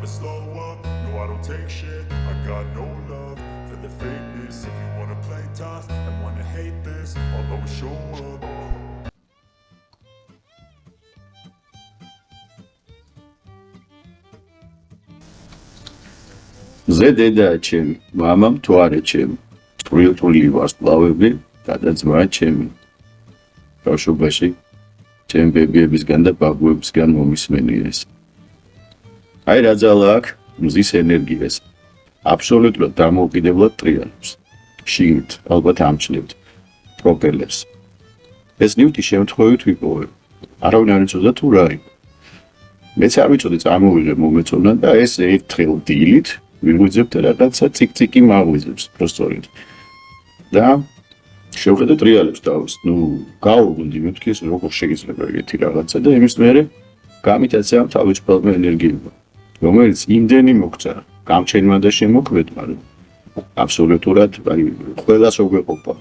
slow up, no I don't take shit. I got no love for the fakeness. If you wanna play tough and wanna hate this, I'll always show up. ზედედა ჩემი, მამამ თუ არა ჩემი, წვრილ ვარსკვლავები, გადაძმა ჩემი. ბავშვობაში ჩემ ბებიებისგან და ბაბუებისგან მომისმენი ეს. აი რა ძალა აქვს მზის ენერგიას. აბსოლუტურად დამოუკიდებლად ტრიალებს. შიგნით ალბათ ამჩნევთ პროპელერს. ეს ნივთი შემთხვევით ვიპოვე. არავინ არ იცოდა თუ რა იყო. მეც არ ვიცოდი წარმოვიღე მომეწონა და ეს ერთხელ დილით ვიღვიძებთ რაღაცა ციკ-ციკი მაღვიძებს პროსტორით. და შევხედე ტრიალებს თავს. გავუგუნდი მეთქი ეს როგორ შეიძლება ეგეთი რაღაცა და იმის მერე გამიტაცემ თავისუფალმა ენერგიებმა. რომელიც იმდენი მოგწა გამჩენმა და შემოქმედმა, რომ აბსოლუტურად ყველას უგვეყოფა.